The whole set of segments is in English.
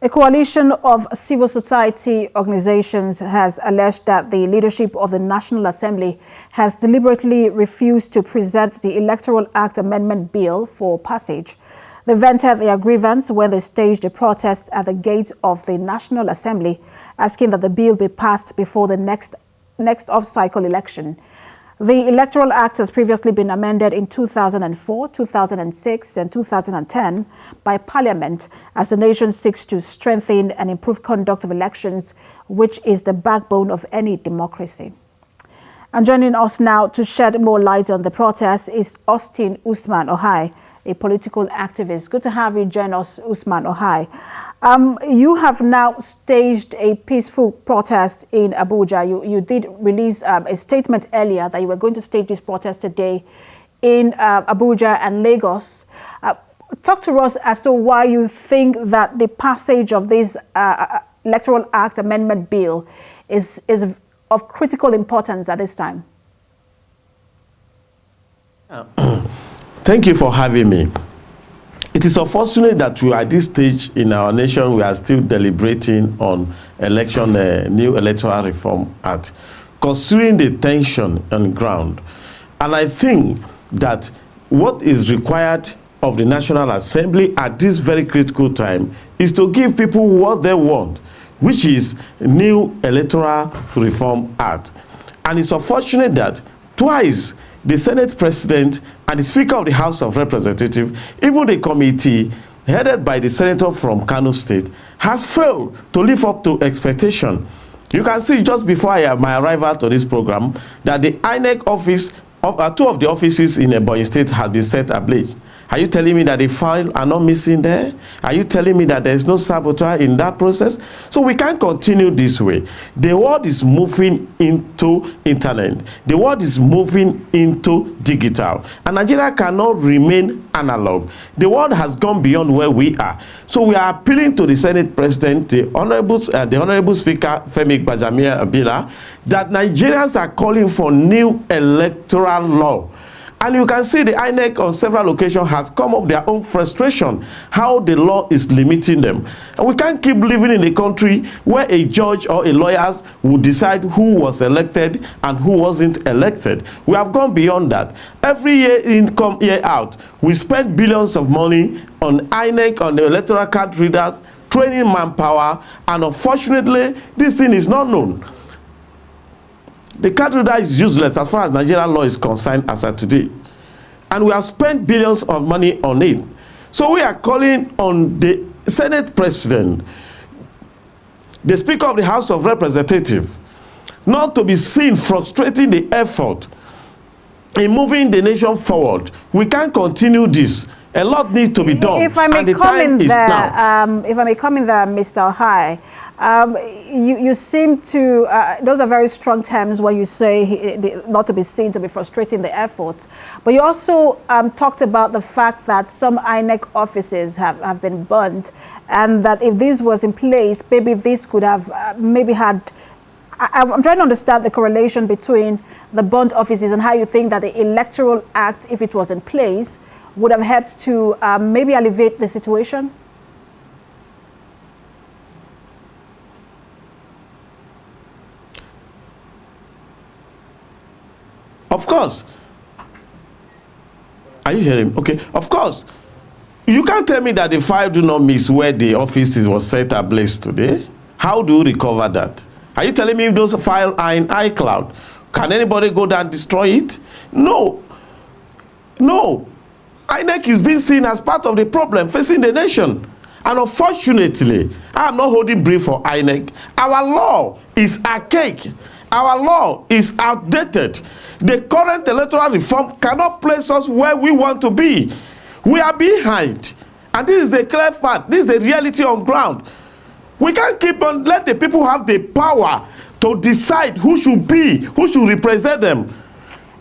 A coalition of civil society organizations has alleged that the leadership of the National Assembly has deliberately refused to present the Electoral Act Amendment Bill for passage. They vented their grievance when they staged a protest at the gate of the National Assembly, asking that the bill be passed before the next off-cycle election. The Electoral Act has previously been amended in 2004, 2006 and 2010 by Parliament as the nation seeks to strengthen and improve conduct of elections, which is the backbone of any democracy. And joining us now to shed more light on the protest is Usman Okai, a political activist. Good to have you join us, Usman Okai. You have now staged a peaceful protest in Abuja. You did release a statement earlier that you were going to stage this protest today in Abuja and Lagos. Talk to us as to why you think that the passage of this Electoral Act Amendment Bill is of critical importance at this time. Thank you for having me. It is unfortunate that we are at this stage in our nation, we are still deliberating on new Electoral Reform Act, considering the tension on ground. And I think that what is required of the National Assembly at this very critical time is to give people what they want, which is new Electoral Reform Act. And it's unfortunate that twice the Senate President and the Speaker of the House of Representatives, even the committee headed by the senator from Kano State, has failed to live up to expectation. You can see just before my arrival to this program that the INEC office, two of the offices in Ebonyi State have been set ablaze. Are you telling me that the files are not missing there? Are you telling me that there is no sabotage in that process? So we can't continue this way. The world is moving into internet. The world is moving into digital. And Nigeria cannot remain analog. The world has gone beyond where we are. So we are appealing to the Senate President, the Honorable Speaker Femi Gbajamiamila, that Nigerians are calling for new electoral law. And you can see the INEC on several occasions has come up their own frustration, how the law is limiting them. And we can't keep living in a country where a judge or a lawyer will decide who was elected and who wasn't elected. We have gone beyond that. Every year in, year out, we spend billions of money on INEC, on the electoral card readers, training manpower, and unfortunately, this thing is not known. The card reader is useless as far as Nigerian law is concerned as of today. And we have spent billions of money on it. So we are calling on the Senate President, the Speaker of the House of Representatives, not to be seen frustrating the effort in moving the nation forward. We can't continue this. A lot needs to be done. If I may come in there, Mr. Okai, you seem to, those are very strong terms when you say not to be seen to be frustrating the effort. But you also talked about the fact that some INEC offices have been burnt, and that if this was in place, maybe this could have I'm trying to understand the correlation between the burnt offices and how you think that the Electoral Act, if it was in place, would have helped to maybe alleviate the situation? Of course. Are you hearing? Okay. Of course. You can't tell me that the file do not miss where the offices was set ablaze today. How do you recover that? Are you telling me if those files are in iCloud? Can anybody go down and destroy it? No. No. INEC is being seen as part of the problem facing the nation. And unfortunately, I am not holding brief for INEC. Our law is archaic. Our law is outdated. The current electoral reform cannot place us where we want to be. We are behind. And this is a clear fact. This is a reality on ground. We can't keep on let the people have the power to decide who should represent them.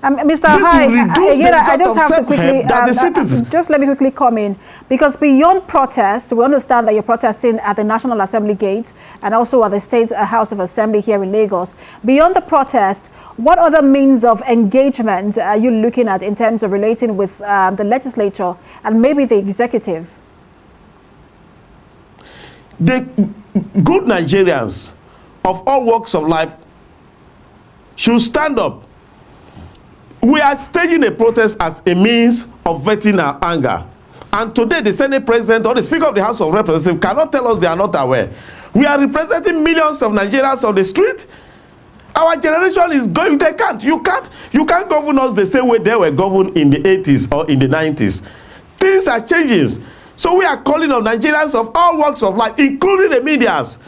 Mr. Okai, again, I just have to quickly, just let me quickly come in, because beyond protests, we understand that you're protesting at the National Assembly gate and also at the State House of Assembly here in Lagos. Beyond the protest, what other means of engagement are you looking at in terms of relating with the legislature and maybe the executive? the good Nigerians of all walks of life should stand up. We are staging a protest as a means of venting our anger. And today, the Senate President or the Speaker of the House of Representatives cannot tell us they are not aware. We are representing millions of Nigerians on the street. Our generation is going, they can't. You can't govern us the same way they were governed in the 80s or in the 90s. Things are changing. So we are calling on Nigerians of all walks of life, including the medias,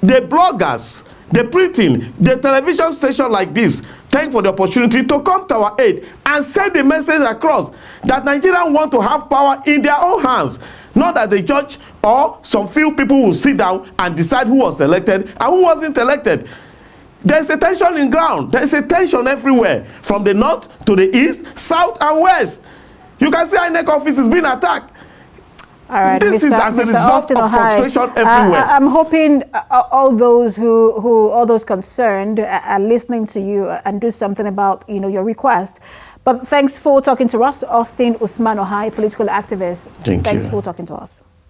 the bloggers, the printing, the television station like this. Thank for the opportunity to come to our aid and send the message across that Nigerians want to have power in their own hands. Not that the judge or some few people will sit down and decide who was elected and who wasn't elected. There's a tension in ground. There's a tension everywhere, from the north to the east, south and west. You can see INEC office is being attacked. All right, this is as a result Austin of Okai, frustration everywhere. I'm hoping all those all those concerned are listening to you and do something about your request. But thanks for talking to us, Austin Usman Okai, political activist. Thanks for talking to us.